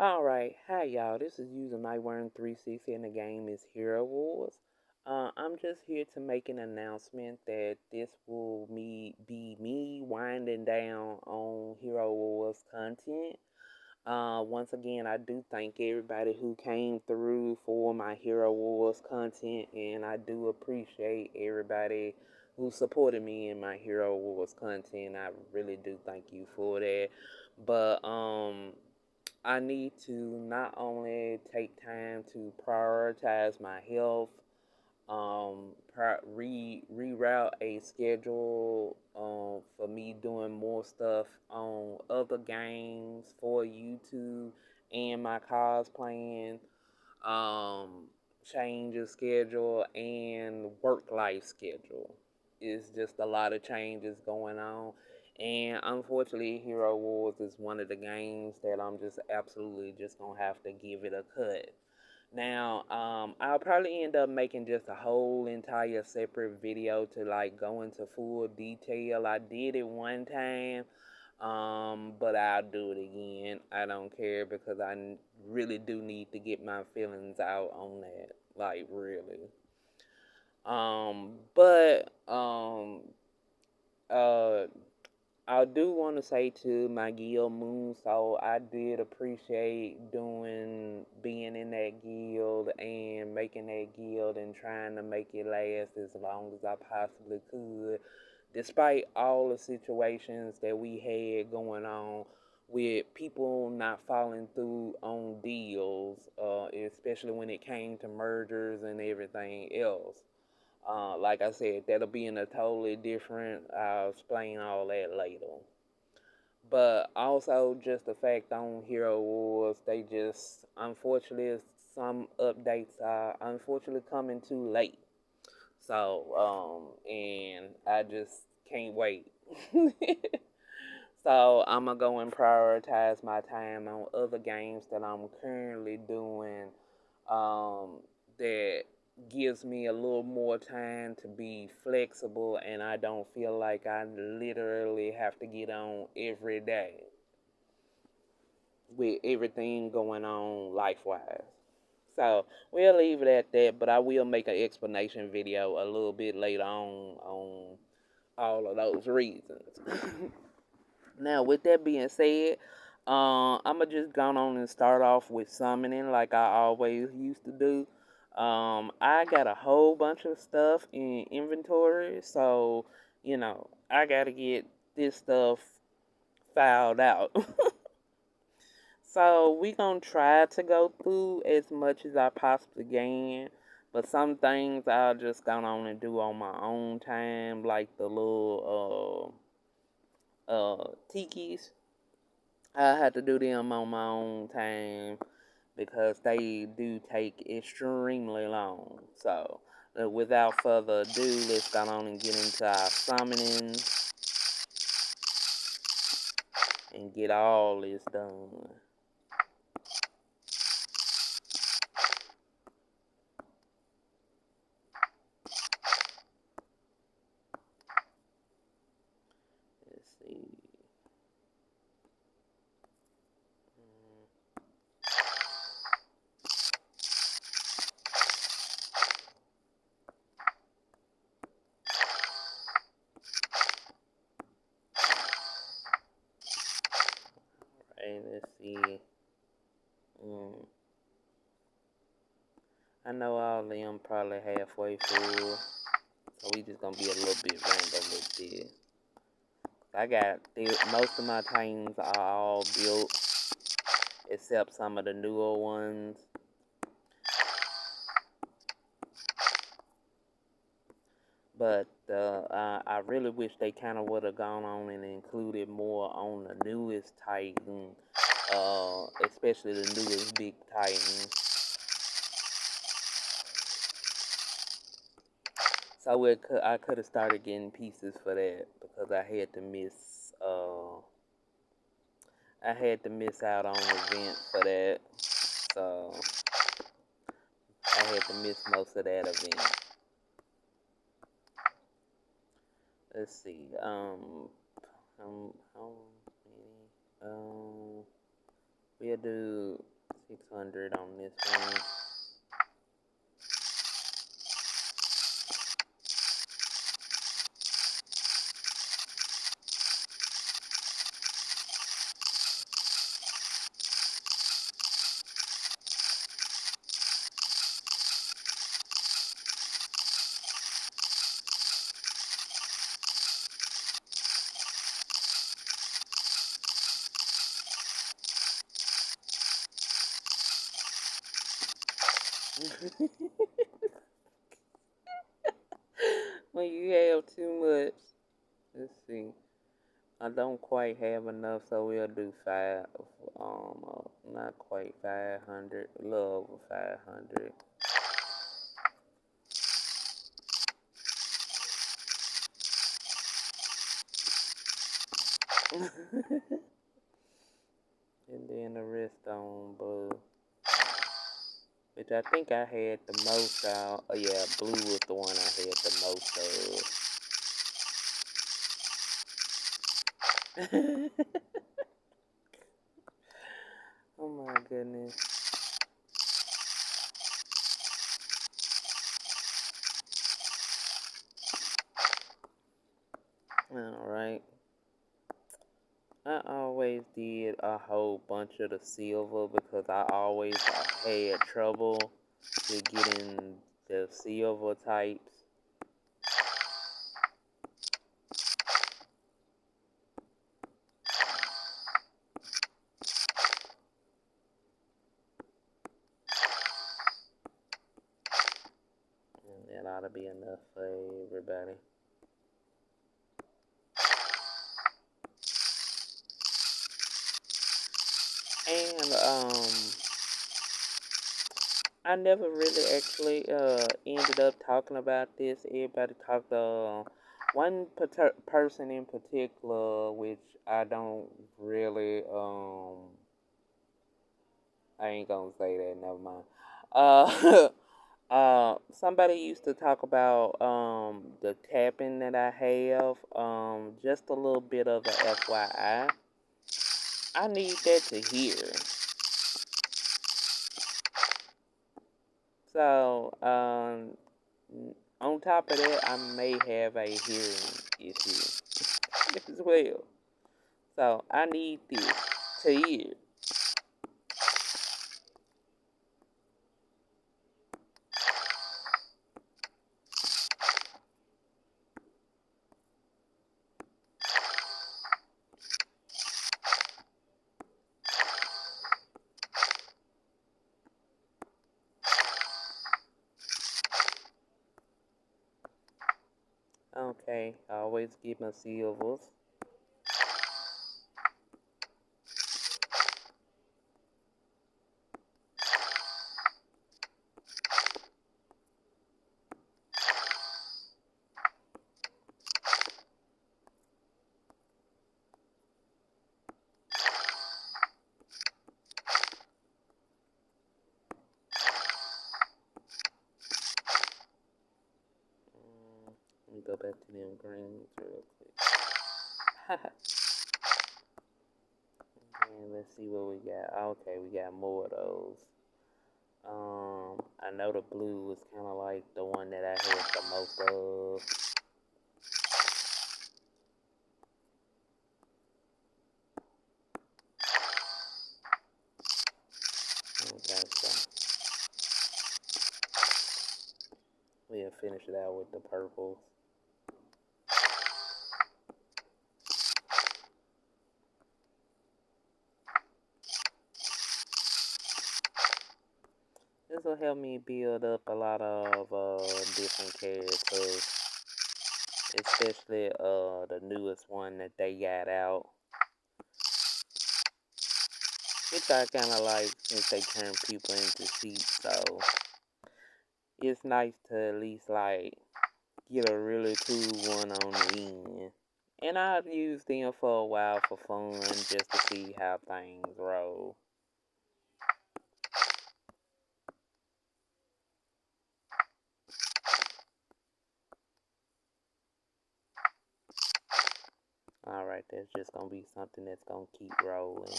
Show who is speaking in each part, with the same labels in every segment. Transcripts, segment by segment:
Speaker 1: Alright, hi y'all. This is User Nightworm 360 and the game is Hero Wars. I'm just here to make an announcement that this will be me winding down on Hero Wars content. Once again, I do thank everybody who came through for my Hero Wars content, and I do appreciate everybody who supported me in my Hero Wars content. I really do thank you for that. But I need to not only take time to prioritize my health, reroute a schedule for me doing more stuff on other games for YouTube and my cosplaying, um, change of schedule and work life schedule. It's just a lot of changes going on. And unfortunately, Hero Wars is one of the games that I'm just absolutely just gonna have to give it a cut. Now, I'll probably end up making just a whole entire separate video to like go into full detail. I did it one time, but I'll do it again. I don't care because really do need to get my feelings out on that. Like, really. But, uh, I do want to say to my guild Moon, so I did appreciate being in that guild and making that guild and trying to make it last as long as I possibly could, despite all the situations that we had going on with people not following through on deals, especially when it came to mergers and everything else. Like I said, that'll be in a totally different. I'll explain all that later. But also, just the fact on Hero Wars, they just unfortunately some updates are unfortunately coming too late. So, and I just can't wait. So I'm gonna go and prioritize my time on other games that I'm currently doing, that gives me a little more time to be flexible and I don't feel like I literally have to get on every day with everything going on life wise. So we'll leave it at that, but I will make an explanation video a little bit later on all of those reasons. Now, with that being said, I'ma just go on and start off with summoning like I always used to do. I got a whole bunch of stuff in inventory, so I gotta get this stuff filed out. So we gonna try to go through as much as I possibly can, but some things I'll just go on and do on my own time, like the little tikis. I had to do them on my own time because they do take extremely long. So, without further ado, let's go on and get into our summoning and get all this done. Let's see. Alright, let's see. I know all of them probably halfway full, so we just gonna be a little bit random with this. I got most of my titans are all built, except some of the newer ones. But I really wish they kind of would have gone on and included more on the newest Titan, especially the newest big Titan. So I could have started getting pieces for that because I had to miss out on the event for that. So I had to miss most of that event. Let's see. How many? We'll do 600 on this one. When you have too much, let's see. I don't quite have enough, so we'll do not quite 500, a little over 500. And then the rest on blue. Which I think I had the most out. Oh yeah, blue was the one I had the most of. Oh my goodness. Alright. I always did a whole bunch of the silver because I always had trouble with getting the silver types. And that ought to be enough for everybody. And I never really actually ended up talking about this. Everybody talked one person in particular, which I don't really I ain't gonna say that. Never mind. Somebody used to talk about the tapping that I have. Just a little bit of a FYI. I need that to hear. So, on top of that, I may have a hearing issue as well. So, I need this to hear. Okay, I always get my silvers. Let me go back to them greens real quick. And let's see what we got. Okay, we got more of those. I know the blue was kind of like the one that I had the most of. Okay, so we'll finish it out with the purples. This will help me build up a lot of different characters, especially the newest one that they got out, which I kind of like since they turn people into sheep. So it's nice to at least like get a really cool one on the end. And I've used them for a while for fun, just to see how things roll. Alright, that's just gonna be something that's gonna keep rolling.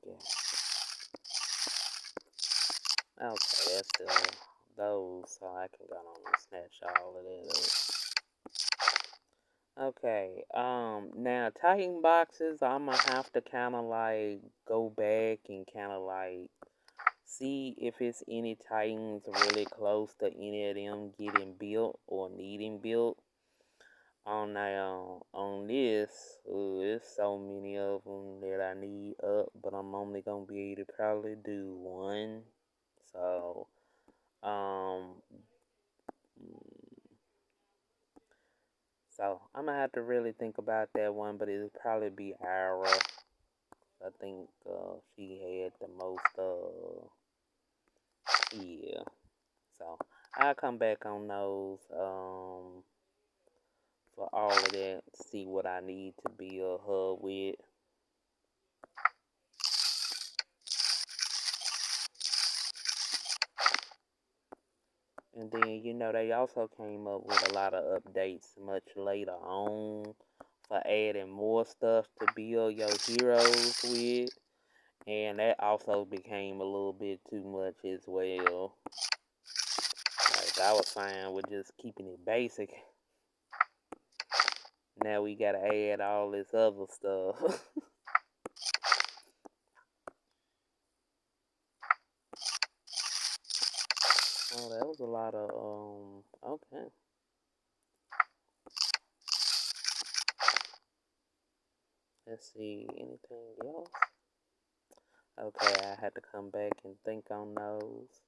Speaker 1: get. Okay, that's those, so I can go on and snatch all of that up. Okay, now Titan boxes, I'm gonna have to kind of like go back and kind of like see if it's any Titans really close to any of them getting built or needing built. On this, there's so many of them that I need up, but I'm only gonna be able to probably do one. So, um, I'm gonna have to really think about that one, but it'll probably be Ara. I think she had the most. Yeah. So I'll come back on those. For all of that, see what I need to build her with. And then, they also came up with a lot of updates much later on for adding more stuff to build your heroes with. And that also became a little bit too much as well. Like, I was fine with just keeping it basic. Now we gotta add all this other stuff. Oh, that was a lot of, okay. Let's see, anything else? Okay, I had to come back and think on those.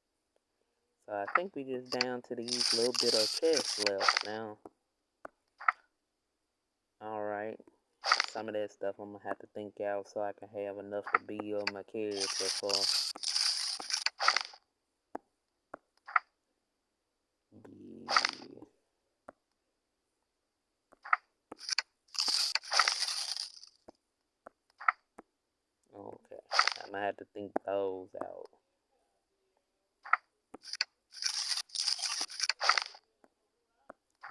Speaker 1: So I think we just down to these little bit of chests left now. Alright. Some of that stuff I'm gonna have to think out so I can have enough to build my character for. Yeah. Okay. I'm gonna have to think those out.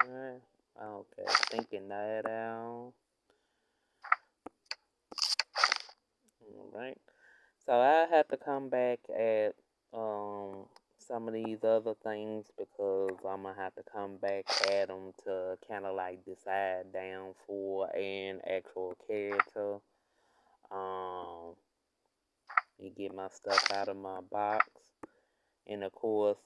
Speaker 1: Alright. Okay. Thinking that out. Alright. So I have to come back at some of these other things because I'm gonna have to come back at them to kind of like decide down for an actual character. You get my stuff out of my box, and of course,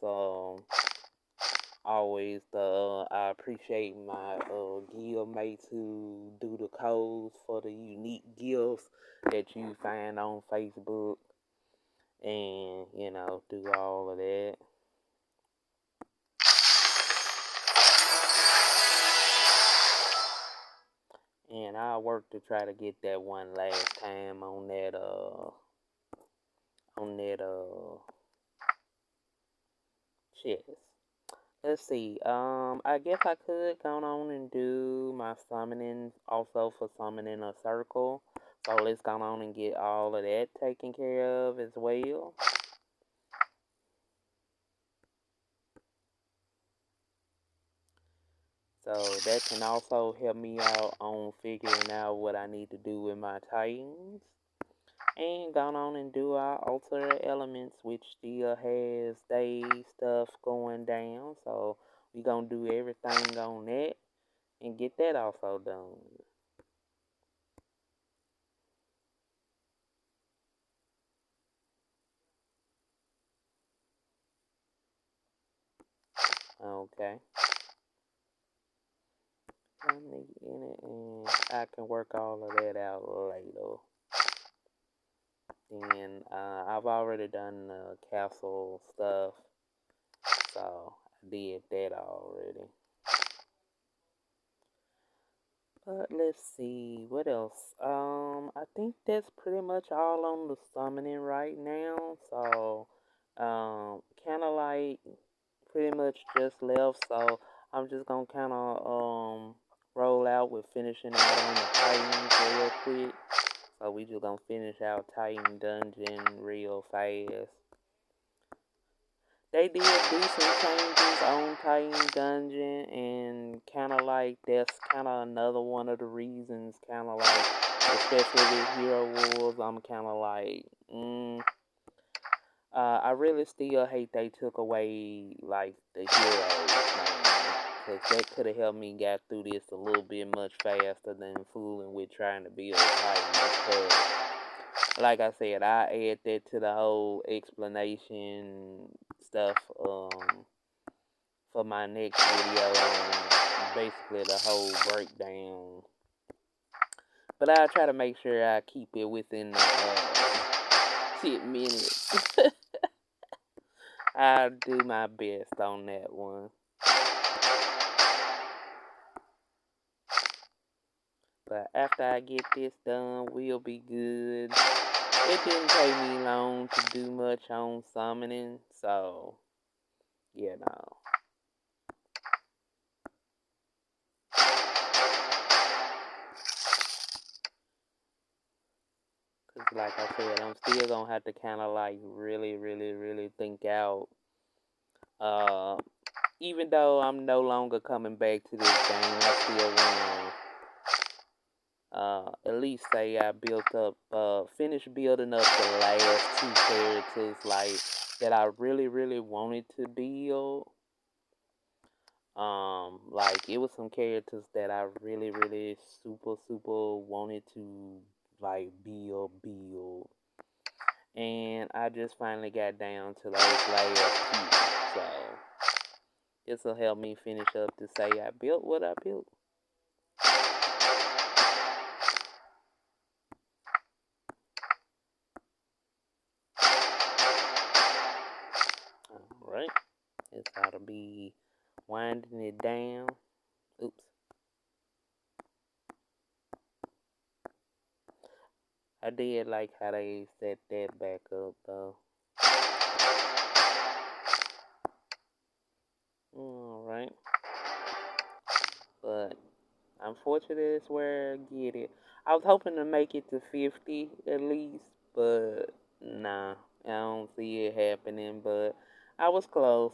Speaker 1: always I appreciate my guild mates who do the codes for the unique gifts that you find on Facebook, and do all of that. And I'll work to try to get that one last time on that chest. Let's see. I guess I could go on and do my summoning also for summoning a circle. So let's go on and get all of that taken care of as well. So that can also help me out on figuring out what I need to do with my Titans. And gone on and do our Alter Elements, which still has day stuff going down. So we gonna do everything on that and get that also done. Okay. Let me in it and I can work all of that out later. And I've already done the castle stuff, so I did that already. But let's see, what else? I think that's pretty much all on the summoning right now. So, kind of like pretty much just left. So I'm just gonna kind of roll out with finishing out on the Titans real quick. So we just gonna finish out Titan Dungeon real fast. They did do some changes on Titan Dungeon, and kind of like that's kind of another one of the reasons, kind of like especially with Hero Wars, I'm kind of like, I really still hate they took away like the heroes, man, because that could have helped me get through this a little bit much faster than fooling with trying to build Titans. But like I said, I add that to the whole explanation stuff for my next video on basically the whole breakdown. But I'll try to make sure I keep it within the 10 minutes. I'll do my best on that one. But after I get this done, we'll be good. It didn't take me long to do much on summoning, so, you know. Because like I said, I'm still going to have to kind of like really think out. Even though I'm no longer coming back to this game, I still want to at least say I built up, finished building up the last two characters like that I really wanted to build. Like it was some characters that I really super wanted to like build, and I just finally got down to those last few. So this will help me finish up to say I built what I built. Alright, this ought to be winding it down. Oops. I did like how they set that back up though. Alright. But unfortunately, it's where I get it. I was hoping to make it to 50 at least, but nah, I don't see it happening. But I was close.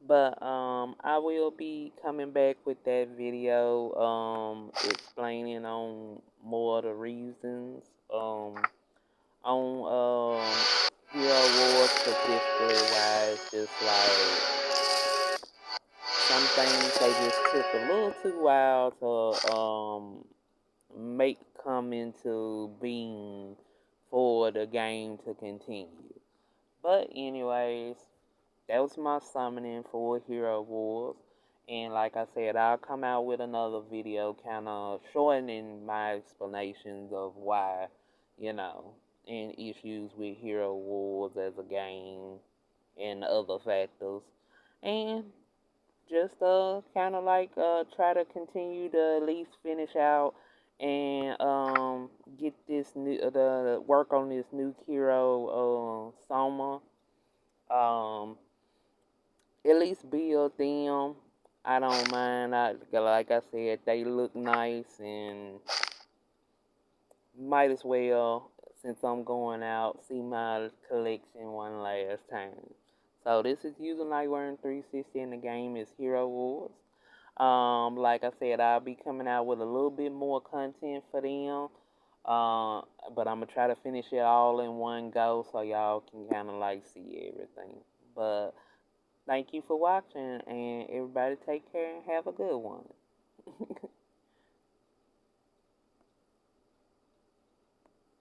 Speaker 1: But I will be coming back with that video explaining on more of the reasons on Hero Wars specifically why it's just like some things they just took a little too while to make come into being for the game to continue. But anyways, that was my summoning for Hero Wars. And like I said, I'll come out with another video kind of shortening my explanations of why, you know, and issues with Hero Wars as a game and other factors. And just kind of like try to continue to at least finish out and get this new the work on this new hero Soma. At least build them. I don't mind. Like I said, they look nice and might as well, since I'm going out, see my collection one last time. So this is using Lightworm 360 in the game is Hero Wars. Like I said, I'll be coming out with a little bit more content for them. But I'm gonna try to finish it all in one go so y'all can kind of like see everything. But thank you for watching, and everybody take care and have a good one.